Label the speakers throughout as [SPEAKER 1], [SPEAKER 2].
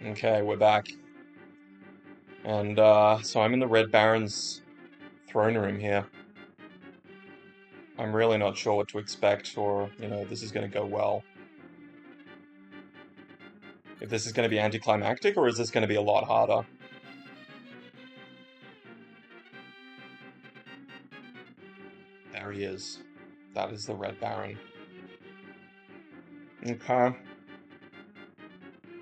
[SPEAKER 1] Okay, we're back. And so I'm in the Red Baron's throne room here. I'm really not sure what to expect or, this is going to go well. If this is going to be anticlimactic or is this going to be a lot harder? There he is. That is the Red Baron. Okay.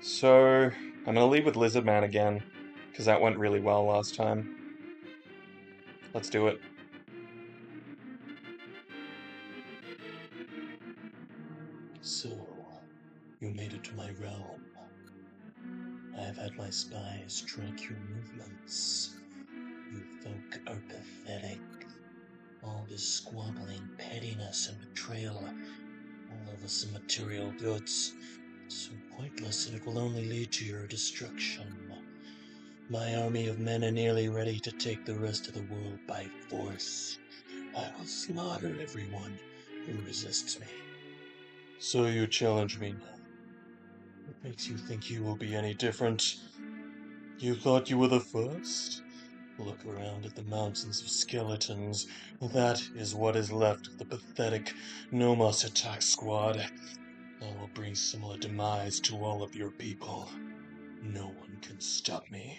[SPEAKER 1] So I'm going to lead with Lizard Man again, because that went really well last time. Let's do it.
[SPEAKER 2] So, you made it to my realm. I have had my spies track your movements. You folk are pathetic. All this squabbling, pettiness, and betrayal, all of us immaterial goods, so pointless and it will only lead to your destruction. My army of men are nearly ready to take the rest of the world by force. I will slaughter everyone who resists me. So you challenge me now. What makes you think you will be any different? You thought you were the first? Look around at the mountains of skeletons. That is what is left of the pathetic Nomos attack squad. I will bring similar demise to all of your people. No one can stop me.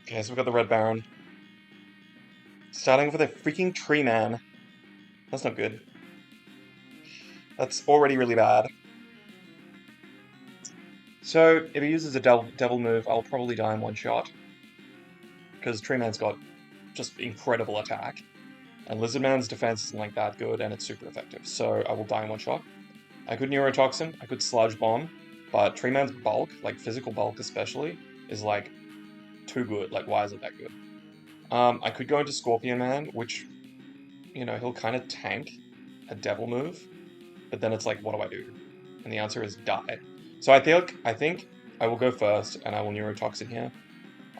[SPEAKER 1] Okay, so we've got the Red Baron. Starting with a freaking tree man. That's not good. That's already really bad. So, if he uses a devil move, I'll probably die in one shot. Because Tree Man's got just incredible attack. And Lizard Man's defense isn't like that good, and it's super effective. So I will die in one shot. I could Neurotoxin, I could Sludge Bomb, but Tree Man's bulk, like physical bulk especially, is like too good. Like, why is it that good? I could go into Scorpion Man, which, he'll kind of tank a devil move, but then it's like, what do I do? And the answer is die. So I think I will go first, and I will Neurotoxin here.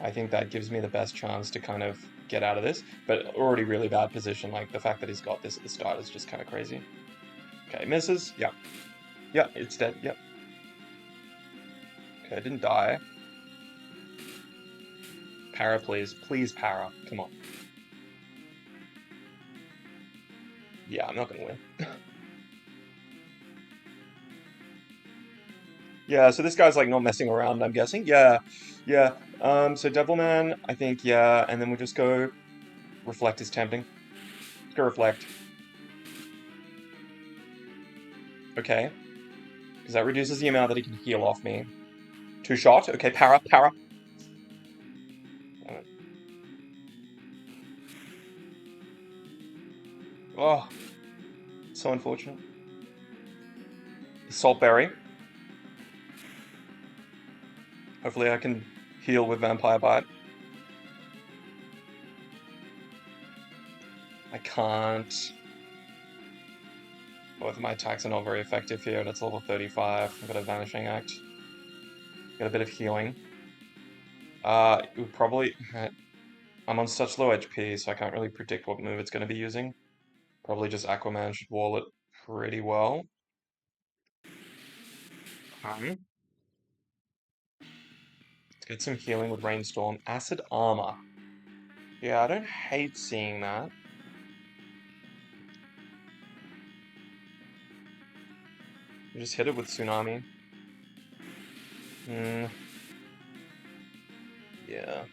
[SPEAKER 1] I think that gives me the best chance to kind of get out of this, but already really bad position. Like the fact that he's got this at the start is just kind of crazy. Okay, misses. Yep. Yep, it's dead. Yep. Okay, it didn't die. Para, please. Please, para. Come on. Yeah, I'm not gonna win. Yeah, so this guy's like not messing around, I'm guessing. Yeah, yeah. So Devilman, I think, yeah, and then we'll just go Reflect is tempting. Let's go Reflect. Okay. Because that reduces the amount that he can heal off me. Two shot. Okay, para, para. Oh, so unfortunate. Saltberry. Hopefully I can heal with Vampire Bite. I can't. Both of my attacks are not very effective here, and it's level 35. I've got a Vanishing Act. Get a bit of healing. It would probably... I'm on such low HP, so I can't really predict what move it's going to be using. Probably just Aquaman should wall it pretty well. Let's get some healing with Rainstorm. Acid Armor. Yeah, I don't hate seeing that. We just hit it with Tsunami. Hmm, yeah.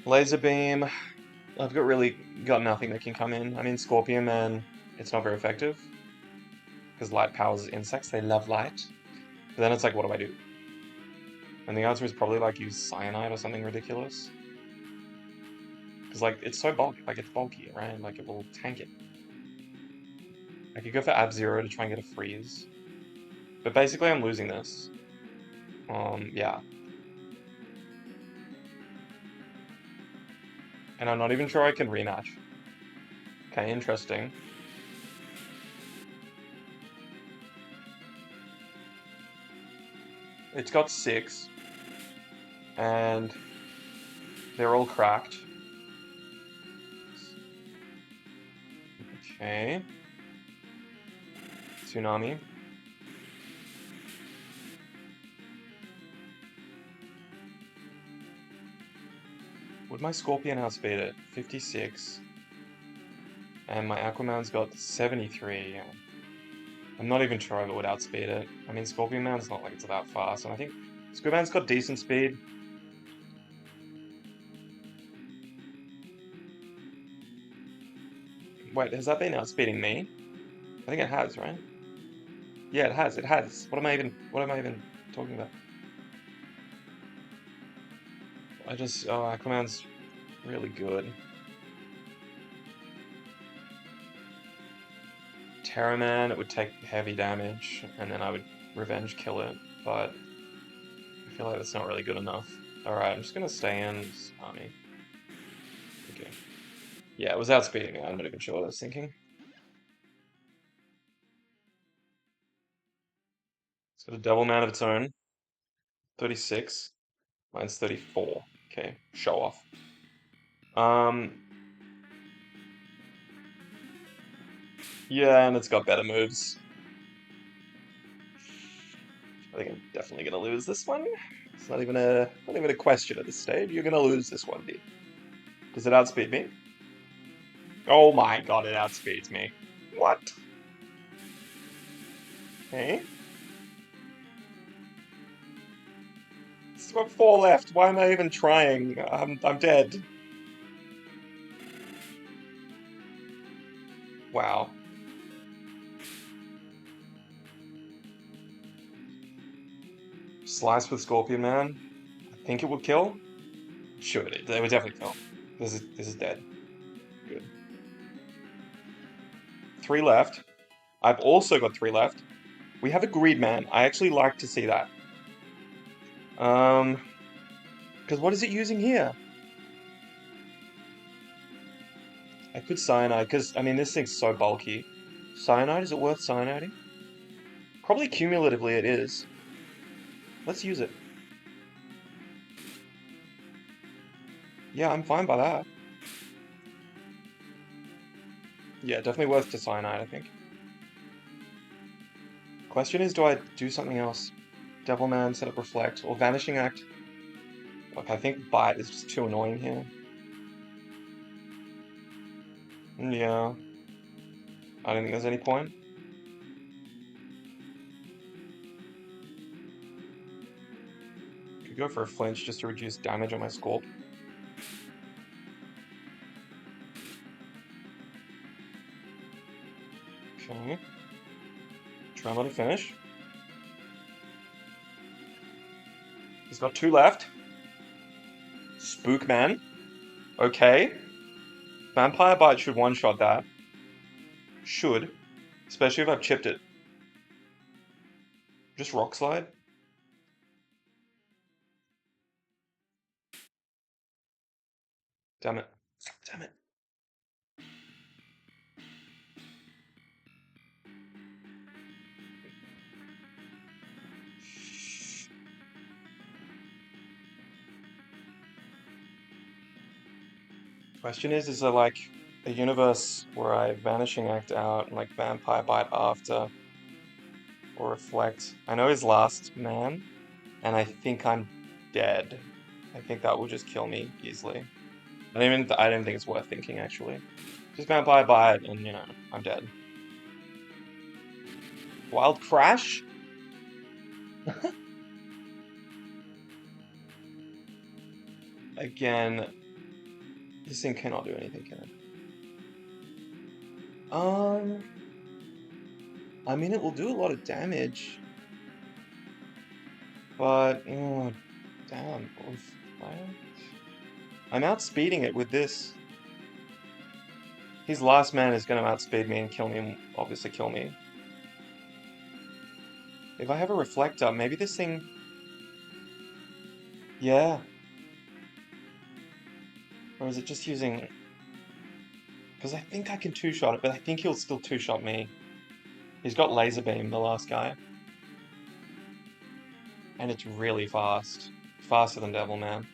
[SPEAKER 1] Laser Beam. I've got nothing that can come in. I mean, Scorpion Man, it's not very effective. Because light powers insects, they love light. But then it's like, what do I do? And the answer is probably like use Cyanide or something ridiculous. Because like, it's so bulky, like it's bulky, right? Like it will tank it. I could go for Ab-Zero to try and get a freeze. But basically I'm losing this. Yeah. And I'm not even sure I can rematch. Okay, interesting. It's got 6. And they're all cracked. Okay. Tsunami. Would my Scorpion outspeed it? 56. And my Aquaman's got 73. I'm not even sure if it would outspeed it. I mean, Scorpion Man's not like it's that fast, and I think Scorpion Man's got decent speed. Wait, has that been outspeeding me? I think it has, right? Yeah, it has. It has. What am I even talking about? Oh, Aquaman's really good. Terra Man, it would take heavy damage, and then I would revenge kill it, but I feel like that's not really good enough. Alright, I'm just gonna stay in this army. Okay. Yeah, it was outspeeding me. I'm not even sure what I was thinking. It's got a double man of its own. 36. Mine's 34. Okay, show off. Um, yeah, and it's got better moves. I think I'm definitely gonna lose this one. It's not even a question at this stage. You're gonna lose this one, dude. Does it outspeed me? Oh my god, it outspeeds me. What? Hey? It's got 4 left. Why am I even trying? I'm dead. Wow. Slice with Scorpion Man. I think it would kill. Sure, it would definitely kill. This is dead. Good. 3 left. I've also got 3 left. We have a Greed Man. I actually like to see that. Because what is it using here? I could Cyanide, because, I mean, this thing's so bulky. Cyanide, is it worth cyaniding? Probably cumulatively it is. Let's use it. Yeah, I'm fine by that. Yeah, definitely worth to cyanide, I think. Question is, do I do something else? Devilman, set up Reflect, or Vanishing Act? Look, I think Bite is just too annoying here. Yeah, I don't think there's any point. Could go for a flinch just to reduce damage on my Scorp. Okay. Try and let it finish. He's got 2 left. Spookman. Okay. Vampire Bite should one-shot that. Should. Especially if I've chipped it. Just Rock Slide. Damn it. Damn it. Question is there like a universe where I Vanishing Act out and like Vampire Bite after? Or Reflect? I know his last man, and I think I'm dead. I think that will just kill me easily. I don't think it's worth thinking actually. Just Vampire Bite and I'm dead. Wild Crash? Again, this thing cannot do anything, can it? I mean, it will do a lot of damage, but oh, damn, I'm outspeeding it with this. His last man is going to outspeed me and kill me, obviously kill me. If I have a reflector, maybe this thing... Yeah. Or is it just using... Because I think I can two-shot it, but I think he'll still two-shot me. He's got laser beam, the last guy. And it's really fast. Faster than Devilman.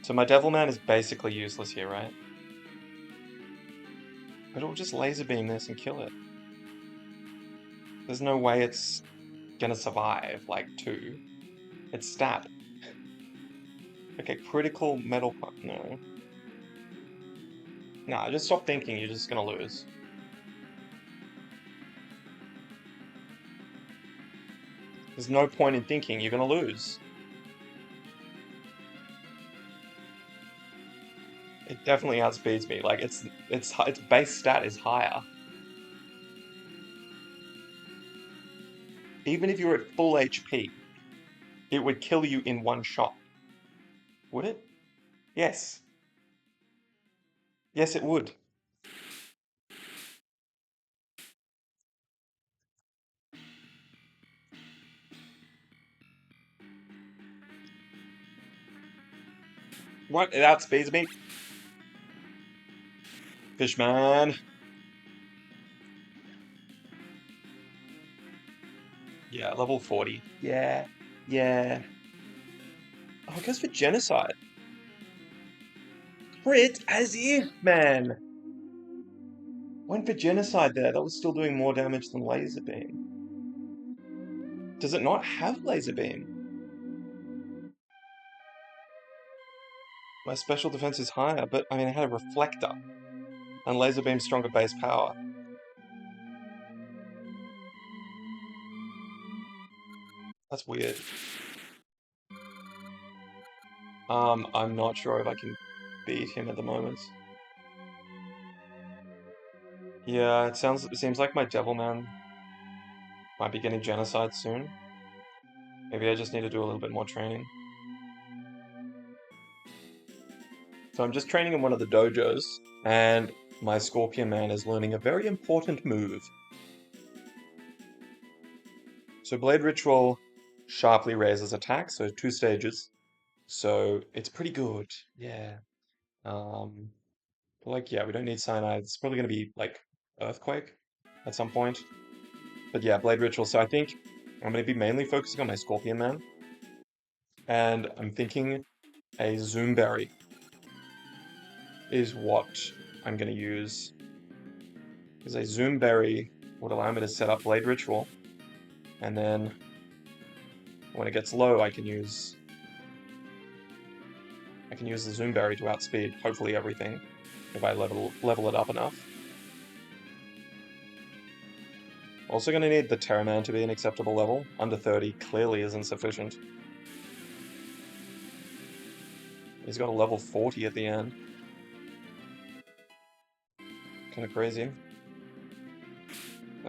[SPEAKER 1] So my Devilman is basically useless here, right? But it'll just laser beam this and kill it. There's no way it's gonna survive, like, 2. It's stat. Okay, critical metal... No. Nah, just stop thinking, you're just gonna lose. There's no point in thinking, you're gonna lose. It definitely outspeeds me, like, its base stat is higher. Even if you're at full HP, it would kill you in one shot. Would it? Yes. Yes, it would. What? It outspeeds me? Fishman. Yeah, level 40. Yeah. Yeah. Oh, it goes for genocide. Crit as if, man. Went for genocide there. That was still doing more damage than laser beam. Does it not have laser beam? My special defense is higher, but I mean, it had a reflector. And laser beam's stronger base power. That's weird. I'm not sure if I can beat him at the moment. Yeah, it seems like my Devilman might be getting genocide soon. Maybe I just need to do a little bit more training. So I'm just training in one of the dojos, and my Scorpion Man is learning a very important move. So Blade Ritual sharply raises attack, so 2 stages. So it's pretty good, yeah. Um, but like, yeah, we don't need Cyanide. It's probably going to be like Earthquake at some point. But yeah, Blade Ritual. So I think I'm going to be mainly focusing on my Scorpion Man. And I'm thinking a Zoom Berry is what I'm going to use. Because a Zoom Berry would allow me to set up Blade Ritual. And then when it gets low, I can use the Zoom Berry to outspeed hopefully everything if I level it up enough. Also going to need the Terraman to be an acceptable level. Under 30 clearly isn't sufficient. He's got a level 40 at the end. Kind of crazy.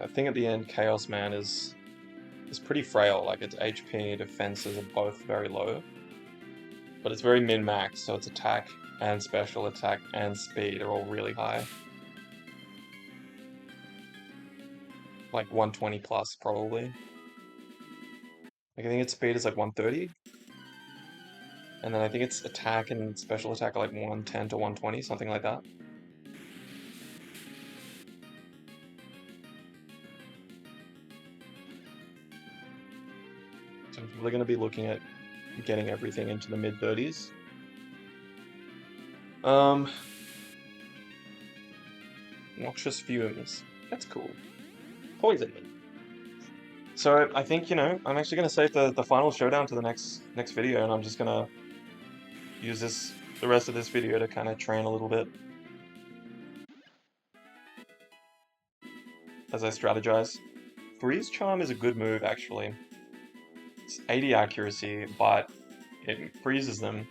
[SPEAKER 1] I think at the end, Chaos Man is pretty frail. Like, its HP and defenses are both very low. But it's very min-max, so its attack and special attack and speed are all really high. Like 120 plus, probably. Like, I think its speed is like 130. And then I think its attack and special attack are like 110 to 120, something like that. So I'm probably going to be looking at getting everything into the mid-30s. Noxious Fumes. That's cool. Poison. So I think, I'm actually going to save the final showdown to the next video, and I'm just going to use the rest of this video to kind of train a little bit as I strategize. Freeze Charm is a good move, actually. It's 80 accuracy, but it freezes them.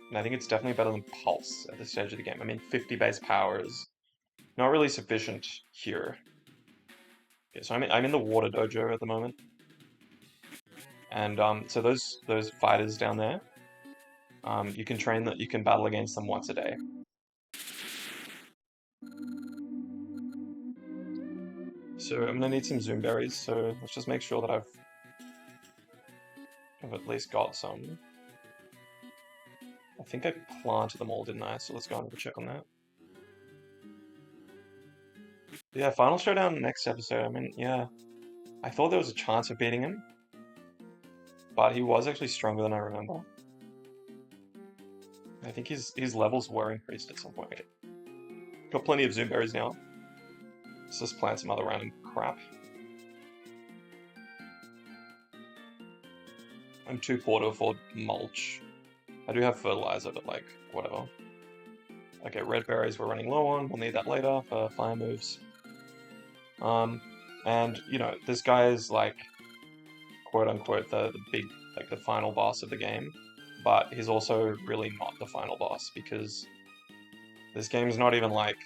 [SPEAKER 1] And I think it's definitely better than Pulse at this stage of the game. I mean, 50 base power is not really sufficient here. Okay, so I'm in the Water Dojo at the moment. And so those fighters down there, you can battle against them once a day. So I'm gonna need some Zoom Berries, so let's just make sure that I've at least got some. I think I planted them all, didn't I? So let's go and have a check on that. Yeah, final showdown next episode. I mean, yeah. I thought there was a chance of beating him, but he was actually stronger than I remember. I think his levels were increased at some point. Okay. Got plenty of Zoom Berries now. Let's just plant some other random crap. I'm too poor to afford mulch. I do have fertilizer, but like, whatever. Okay, red berries we're running low on. We'll need that later for fire moves. And, you know, this guy is like, quote unquote, the big, like the final boss of the game. But he's also really not the final boss because this game's not even like,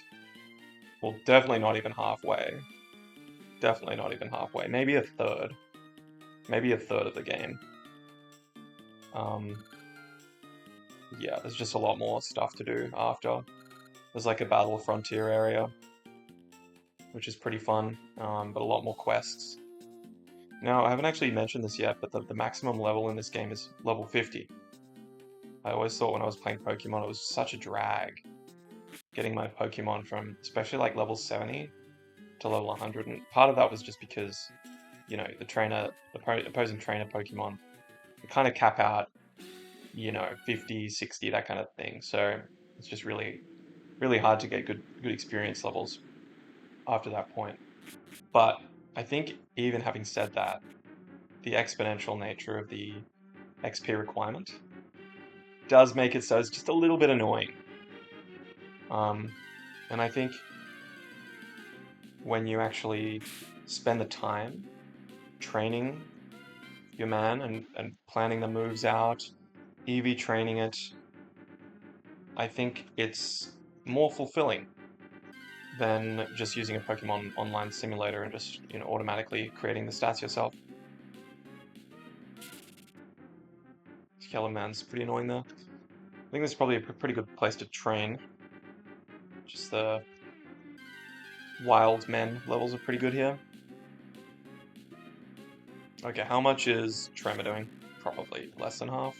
[SPEAKER 1] well, definitely not even halfway. Definitely not even halfway. Maybe a third. Maybe a third of the game. Yeah, there's just a lot more stuff to do after. There's like a battle frontier area, which is pretty fun, but a lot more quests. Now, I haven't actually mentioned this yet, but the maximum level in this game is level 50. I always thought when I was playing Pokemon it was such a drag getting my Pokemon from especially like level 70 to level 100, and part of that was just because, you know, the opposing trainer Pokemon kind of cap out, you know, 50, 60, that kind of thing. So it's just really, really hard to get good experience levels after that point. But I think even having said that, the exponential nature of the XP requirement does make it so it's just a little bit annoying. And I think when you actually spend the time training your man and planning the moves out, EV training it, I think it's more fulfilling than just using a Pokemon online simulator and just, you know, automatically creating the stats yourself. Yellow Man's pretty annoying there. I think this is probably a pretty good place to train. Just the wild men levels are pretty good here. Okay, how much is Tremor doing? Probably less than half.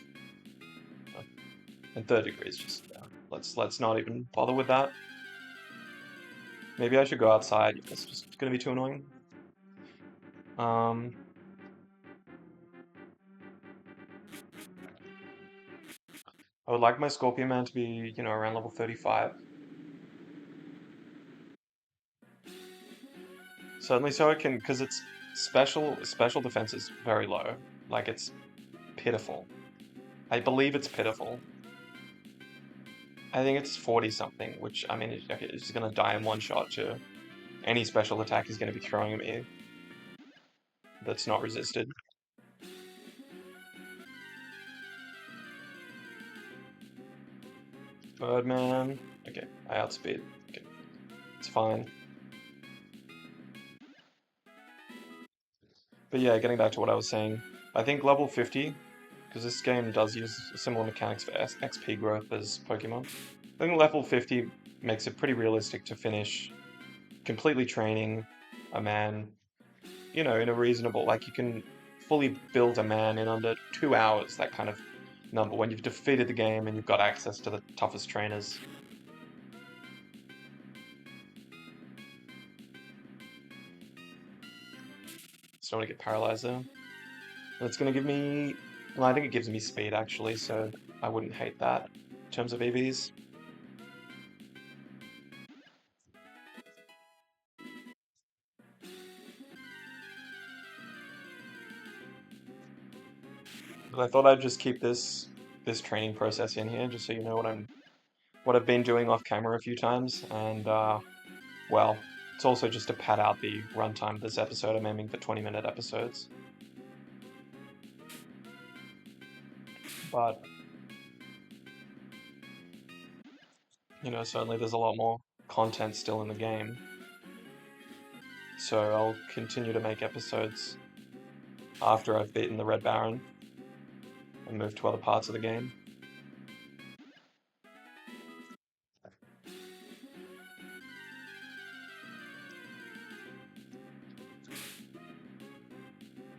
[SPEAKER 1] And third degree is just let's not even bother with that. Maybe I should go outside. It's just gonna be too annoying. Um, I would like my Scorpion Man to be, you know, around level 35. Certainly so it can, because its special defense is very low. Like it's pitiful. I believe it's pitiful. I think it's 40 something, which I mean, okay, it's just gonna die in one shot to any special attack he's gonna be throwing at me that's not resisted. Birdman. Okay, I outspeed. Okay, it's fine. But yeah, getting back to what I was saying, I think level 50, because this game does use similar mechanics for XP growth as Pokemon. I think level 50 makes it pretty realistic to finish completely training a man, you know, in a reasonable, like you can fully build a man in under 2 hours, that kind of number, when you've defeated the game and you've got access to the toughest trainers. So I don't want to get paralyzed there. And it's going to give me, well, I think it gives me speed actually, so I wouldn't hate that in terms of EVs. But I thought I'd just keep this training process in here, just so you know what I've been doing off camera a few times, and well, it's also just to pad out the runtime of this episode. I'm aiming for 20-minute episodes, but you know, certainly there's a lot more content still in the game, so I'll continue to make episodes after I've beaten the Red Baron and move to other parts of the game.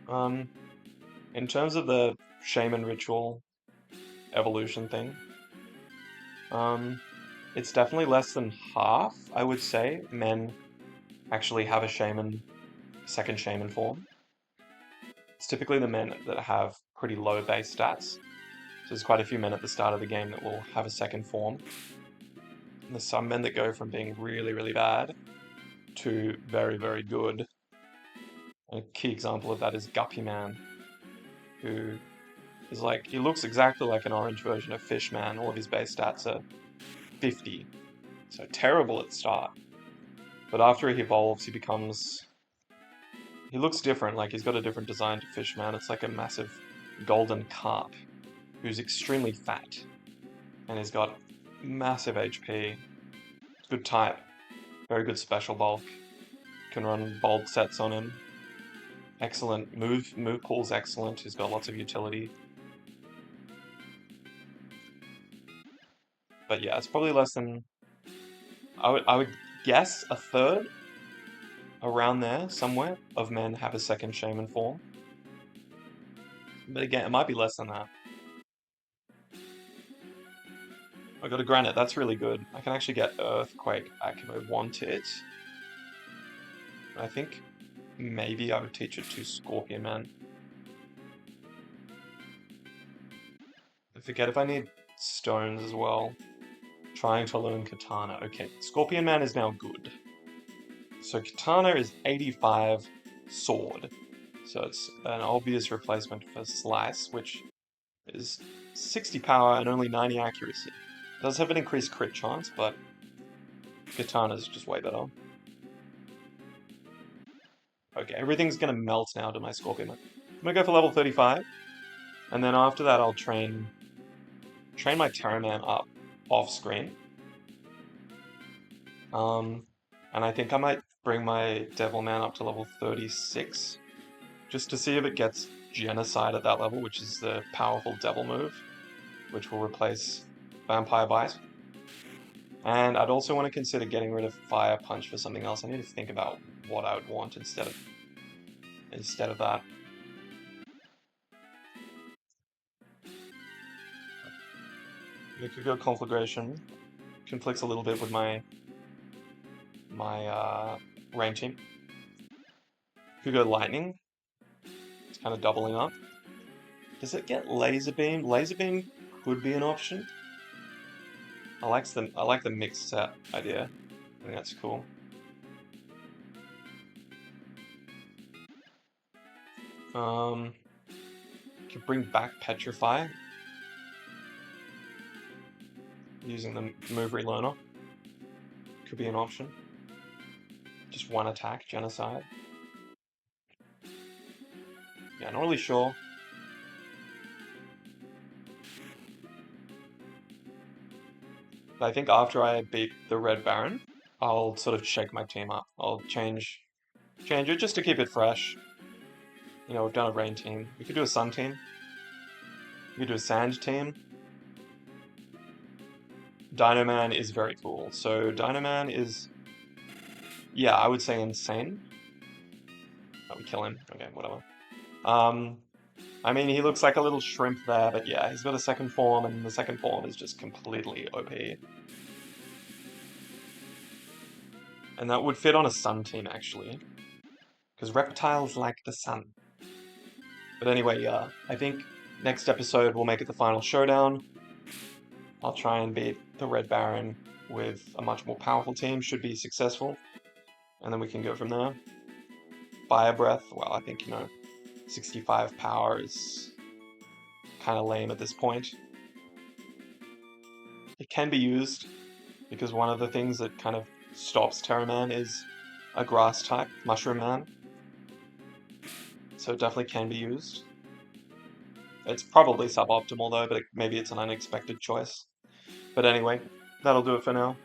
[SPEAKER 1] Um, in terms of the shaman ritual evolution thing, um, it's definitely less than half, I would say, men actually have a second shaman form. It's typically the men that have pretty low base stats. So there's quite a few men at the start of the game that will have a second form. And there's some men that go from being really, really bad to very, very good. A key example of that is Guppyman, who is like, he looks exactly like an orange version of Fishman. All of his base stats are 50, so terrible at the start. But after he evolves, he looks different, like he's got a different design to Fishman. It's like a massive golden carp who's extremely fat, and he's got massive HP, good type, very good special bulk, can run bold sets on him, excellent move pool's excellent, he's got lots of utility. But yeah, it's probably less than, I would guess a third, around there somewhere, of men have a second shaman form. But again, it might be less than that. I got a granite, that's really good. I can actually get Earthquake back if I want it. I think maybe I would teach it to Scorpion Man. I forget if I need stones as well. Trying to learn Katana. Okay, Scorpion Man is now good. So Katana is 85 sword. So it's an obvious replacement for Slice, which is 60 power and only 90 accuracy. It does have an increased crit chance, but Katana's just way better. Okay, everything's gonna melt now to my Scorpion Man. I'm gonna go for level 35, and then after that I'll train my Terra Man up off screen. And I think I might bring my Devil Man up to level 36, just to see if it gets Genocide at that level, which is the powerful Devil move, which will replace Vampire Bite. And I'd also want to consider getting rid of Fire Punch for something else. I need to think about what I would want instead of that. We could go Conflagration. Conflicts a little bit with my rain team. Could go Lightning. It's kind of doubling up. Does it get Laser Beam? Laser Beam could be an option. I like the mixed set idea. I think that's cool. Could bring back Petrify using the move relearner. Could be an option. Just one attack, Genocide. Yeah, not really sure. But I think after I beat the Red Baron, I'll sort of shake my team up. I'll change it just to keep it fresh. You know, we've done a rain team. We could do a sun team. We could do a sand team. Dino Man is very cool. So Dino Man is, yeah, I would say insane. Oh, we kill him. Okay, whatever. I mean, he looks like a little shrimp there, but yeah, he's got a second form, and the second form is just completely OP. And that would fit on a sun team, actually. Because reptiles like the sun. But anyway, I think next episode we'll make it the final showdown. I'll try and beat the Red Baron with a much more powerful team, should be successful. And then we can go from there. Fire Breath, well, I think, 65 power is kind of lame at this point. It can be used, because one of the things that kind of stops Terra Man is a grass type, Mushroom Man. So it definitely can be used. It's probably suboptimal though, but maybe it's an unexpected choice. But anyway, that'll do it for now.